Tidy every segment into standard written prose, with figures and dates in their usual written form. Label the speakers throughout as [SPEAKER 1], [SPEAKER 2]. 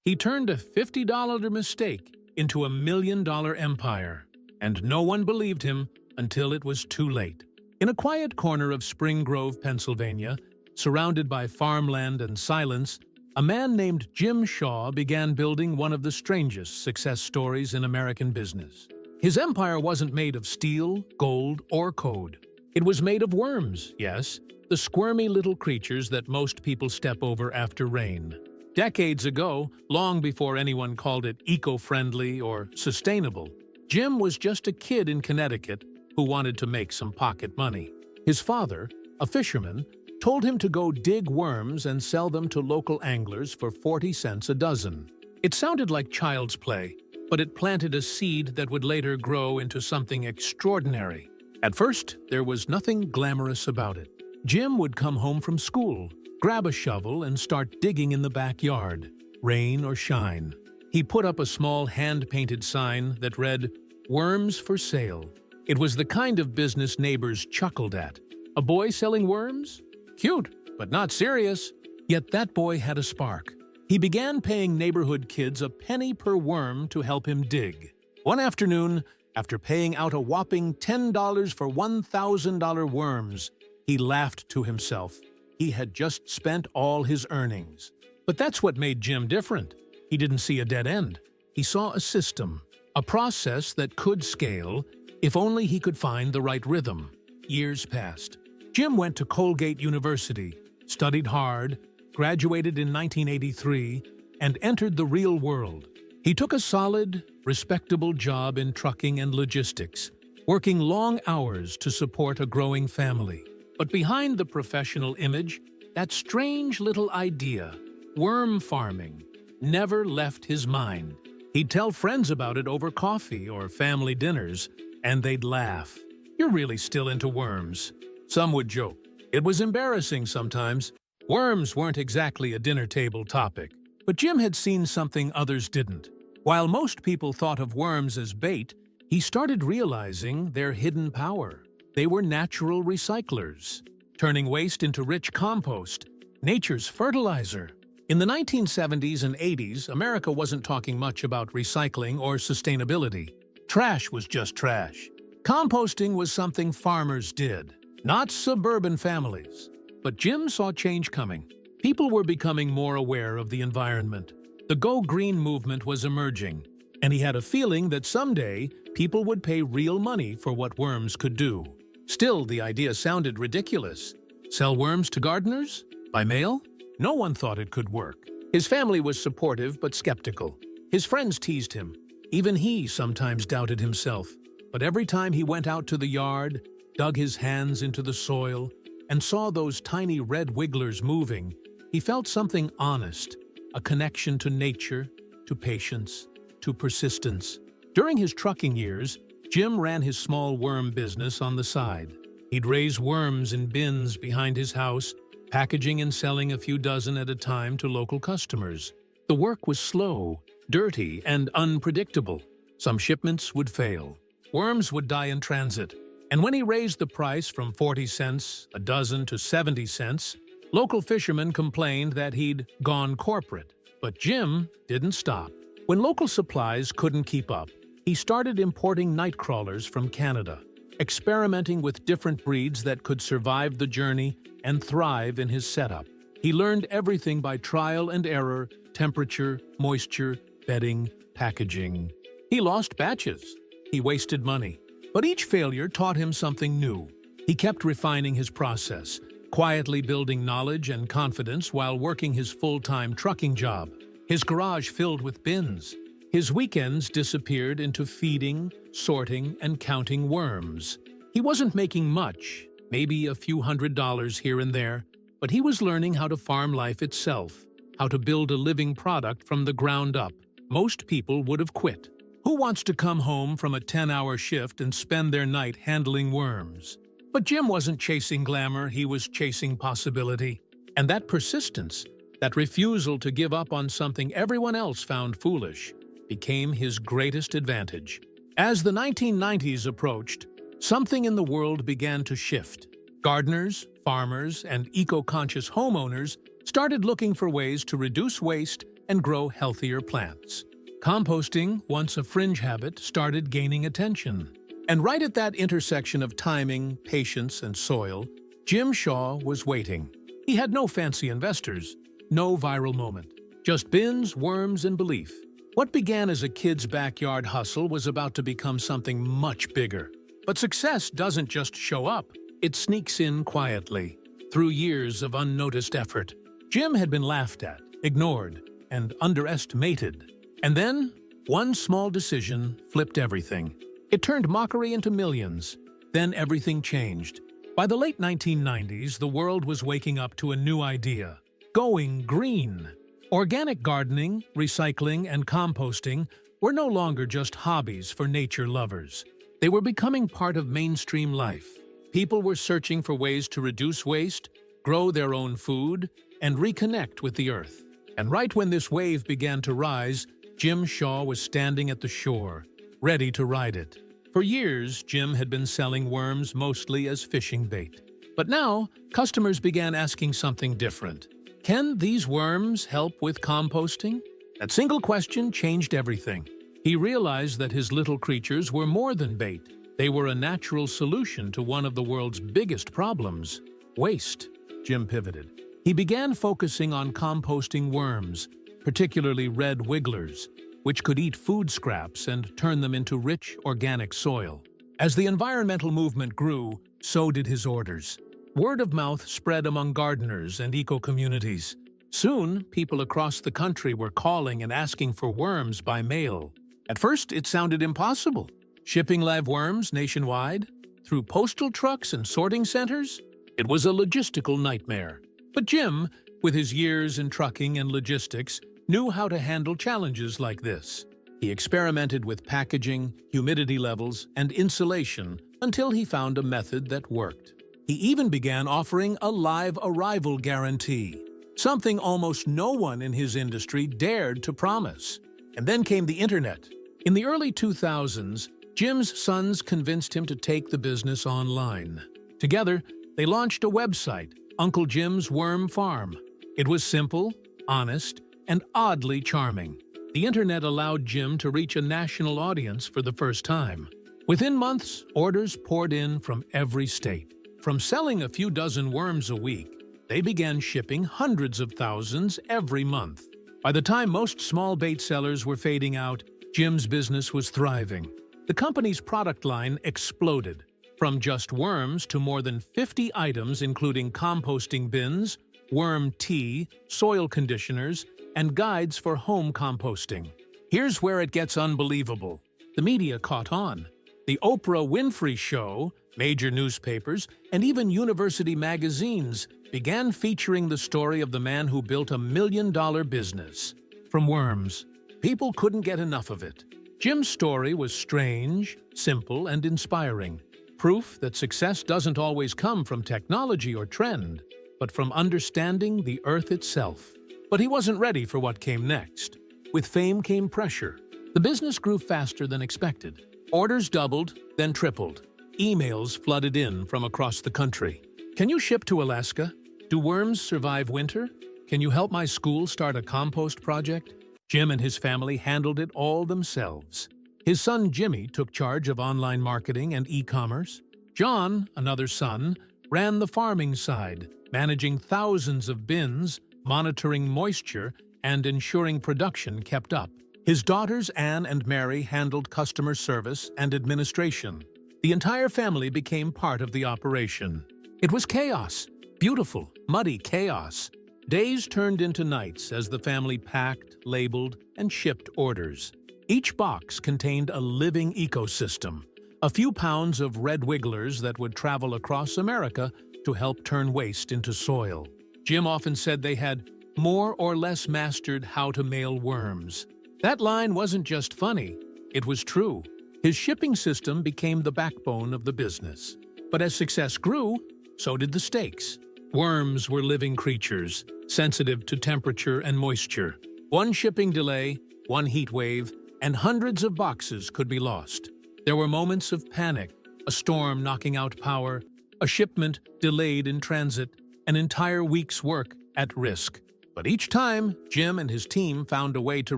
[SPEAKER 1] He turned a $50 mistake into a $1 million empire, and no one believed him until it was too late. In a quiet corner of Spring Grove, Pennsylvania, surrounded by farmland and silence, a man named Jim Shaw began building one of the strangest success stories in American business. His empire wasn't made of steel, gold, or code. It was made of worms, yes, the squirmy little creatures that most people step over after rain. Decades ago, long before anyone called it eco-friendly or sustainable, Jim was just a kid in Connecticut who wanted to make some pocket money. His father, a fisherman, told him to go dig worms and sell them to local anglers for 40 cents a dozen. It sounded like child's play, but it planted a seed that would later grow into something extraordinary. At first, there was nothing glamorous about it. Jim would come home from school, grab a shovel, and start digging in the backyard, rain or shine. He put up a small hand-painted sign that read, "Worms for sale." It was the kind of business neighbors chuckled at. A boy selling worms? Cute, but not serious. Yet that boy had a spark. He began paying neighborhood kids a penny per worm to help him dig. One afternoon, after paying out a whopping $10 for $1,000 worms, he laughed to himself. He had just spent all his earnings. But that's what made Jim different. He didn't see a dead end. He saw a system, a process that could scale if only he could find the right rhythm. Years passed. Jim went to Colgate University, studied hard, graduated in 1983, and entered the real world. He took a solid, respectable job in trucking and logistics, working long hours to support a growing family. But behind the professional image, that strange little idea, worm farming, never left his mind. He'd tell friends about it over coffee or family dinners, and they'd laugh. "You're really still into worms." Some would joke. It was embarrassing sometimes. Worms weren't exactly a dinner table topic. But Jim had seen something others didn't. While most people thought of worms as bait, he started realizing their hidden power. They were natural recyclers, turning waste into rich compost, nature's fertilizer. In the 1970s and 80s, America wasn't talking much about recycling or sustainability. Trash was just trash. Composting was something farmers did, not suburban families. But Jim saw change coming. People were becoming more aware of the environment. The Go Green movement was emerging, and he had a feeling that someday people would pay real money for what worms could do. Still, the idea sounded ridiculous. Sell worms to gardeners? By mail? No one thought it could work. His family was supportive but skeptical. His friends teased him. Even he sometimes doubted himself. But every time he went out to the yard, dug his hands into the soil, and saw those tiny red wigglers moving, he felt something honest, a connection to nature, to patience, to persistence. During his trucking years, Jim ran his small worm business on the side. He'd raise worms in bins behind his house, packaging and selling a few dozen at a time to local customers. The work was slow, dirty, and unpredictable. Some shipments would fail. Worms would die in transit. And when he raised the price from 40 cents a dozen to 70 cents, local fishermen complained that he'd gone corporate. But Jim didn't stop. When local supplies couldn't keep up, he started importing night crawlers from Canada, experimenting with different breeds that could survive the journey and thrive in his setup. He learned everything by trial and error: temperature, moisture, bedding, packaging. He lost batches. He wasted money. But each failure taught him something new. He kept refining his process, quietly building knowledge and confidence while working his full-time trucking job. His garage filled with bins. His weekends disappeared into feeding, sorting, and counting worms. He wasn't making much, maybe a few $100s here and there, but he was learning how to farm life itself, how to build a living product from the ground up. Most people would have quit. Who wants to come home from a 10-hour shift and spend their night handling worms? But Jim wasn't chasing glamour, he was chasing possibility. And that persistence, that refusal to give up on something everyone else found foolish, became his greatest advantage. As the 1990s approached, something in the world began to shift. Gardeners, farmers, and eco-conscious homeowners started looking for ways to reduce waste and grow healthier plants. Composting, once a fringe habit, started gaining attention. And right at that intersection of timing, patience, and soil, Jim Shaw was waiting. He had no fancy investors, no viral moment, just bins, worms, and belief. What began as a kid's backyard hustle was about to become something much bigger. But success doesn't just show up, it sneaks in quietly, through years of unnoticed effort. Jim had been laughed at, ignored, and underestimated. And then, one small decision flipped everything. It turned mockery into millions. Then everything changed. By the late 1990s, the world was waking up to a new idea: going green. Organic gardening, recycling, and composting were no longer just hobbies for nature lovers. They were becoming part of mainstream life. People were searching for ways to reduce waste, grow their own food, and reconnect with the earth. And right when this wave began to rise, Jim Shaw was standing at the shore, ready to ride it. For years, Jim had been selling worms mostly as fishing bait. But now, customers began asking something different. Can these worms help with composting? That single question changed everything. He realized that his little creatures were more than bait. They were a natural solution to one of the world's biggest problems: waste. Jim pivoted. He began focusing on composting worms, particularly red wigglers, which could eat food scraps and turn them into rich, organic soil. As the environmental movement grew, so did his orders. Word of mouth spread among gardeners and eco-communities. Soon, people across the country were calling and asking for worms by mail. At first, it sounded impossible. Shipping live worms nationwide? Through postal trucks and sorting centers? It was a logistical nightmare. But Jim, with his years in trucking and logistics, knew how to handle challenges like this. He experimented with packaging, humidity levels, and insulation until he found a method that worked. He even began offering a live arrival guarantee, something almost no one in his industry dared to promise. And then came the internet. In the early 2000s, Jim's sons convinced him to take the business online. Together, they launched a website, Uncle Jim's Worm Farm. It was simple, honest, and oddly charming. The internet allowed Jim to reach a national audience for the first time. Within months, orders poured in from every state. From selling a few dozen worms a week, they began shipping hundreds of thousands every month. By the time most small bait sellers were fading out, Jim's business was thriving. The company's product line exploded, from just worms to more than 50 items including composting bins, worm tea, soil conditioners, and guides for home composting. Here's where it gets unbelievable. The media caught on. The Oprah Winfrey Show, major newspapers, and even university magazines began featuring the story of the man who built a million-dollar business. From worms, people couldn't get enough of it. Jim's story was strange, simple, and inspiring. Proof that success doesn't always come from technology or trend, but from understanding the earth itself. But he wasn't ready for what came next. With fame came pressure. The business grew faster than expected. Orders doubled, then tripled. Emails flooded in from across the country. Can you ship to Alaska? Do worms survive winter? Can you help my school start a compost project? Jim and his family handled it all themselves. His son Jimmy took charge of online marketing and e-commerce. John, another son, ran the farming side, managing thousands of bins, monitoring moisture, and ensuring production kept up. His daughters Anne and Mary handled customer service and administration. The entire family became part of the operation. It was chaos. Beautiful, muddy chaos. Days turned into nights as the family packed, labeled, and shipped orders. Each box contained a living ecosystem, a few pounds of red wigglers that would travel across America to help turn waste into soil. Jim often said they had more or less mastered how to mail worms. That line wasn't just funny, it was true. His shipping system became the backbone of the business. But as success grew, so did the stakes. Worms were living creatures, sensitive to temperature and moisture. One shipping delay, one heat wave, and hundreds of boxes could be lost. There were moments of panic, a storm knocking out power, a shipment delayed in transit, an entire week's work at risk. But each time, Jim and his team found a way to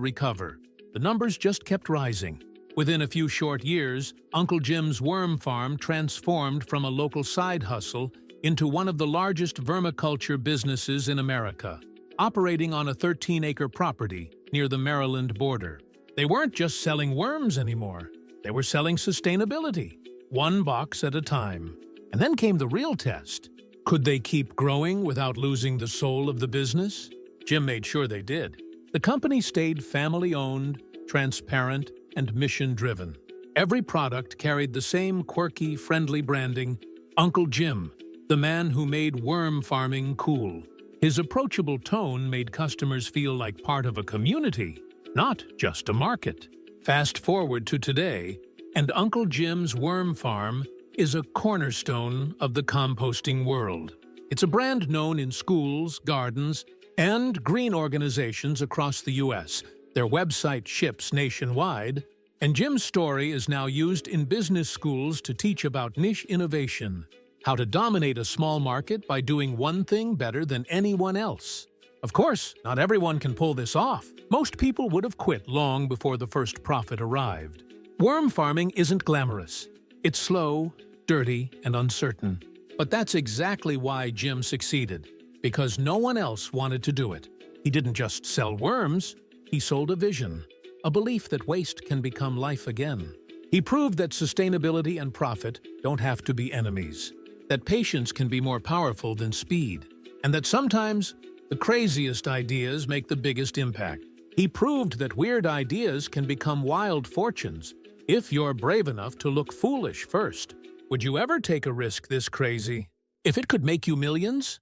[SPEAKER 1] recover. The numbers just kept rising. Within a few short years, Uncle Jim's worm farm transformed from a local side hustle into one of the largest vermiculture businesses in America, operating on a 13-acre property near the Maryland border. They weren't just selling worms anymore. They were selling sustainability, one box at a time. And then came the real test. Could they keep growing without losing the soul of the business? Jim made sure they did. The company stayed family-owned, transparent, and mission-driven. Every product carried the same quirky, friendly branding, Uncle Jim, the man who made worm farming cool. His approachable tone made customers feel like part of a community, not just a market. Fast forward to today, and Uncle Jim's Worm Farm is a cornerstone of the composting world. It's a brand known in schools, gardens, and green organizations across the U.S. Their website ships nationwide, and Jim's story is now used in business schools to teach about niche innovation, how to dominate a small market by doing one thing better than anyone else. Of course, not everyone can pull this off. Most people would have quit long before the first profit arrived. Worm farming isn't glamorous. It's slow, dirty, and uncertain. But that's exactly why Jim succeeded, because no one else wanted to do it. He didn't just sell worms, he sold a vision, a belief that waste can become life again. He proved that sustainability and profit don't have to be enemies, that patience can be more powerful than speed, and that sometimes the craziest ideas make the biggest impact. He proved that weird ideas can become wild fortunes if you're brave enough to look foolish first. Would you ever take a risk this crazy? If it could make you millions?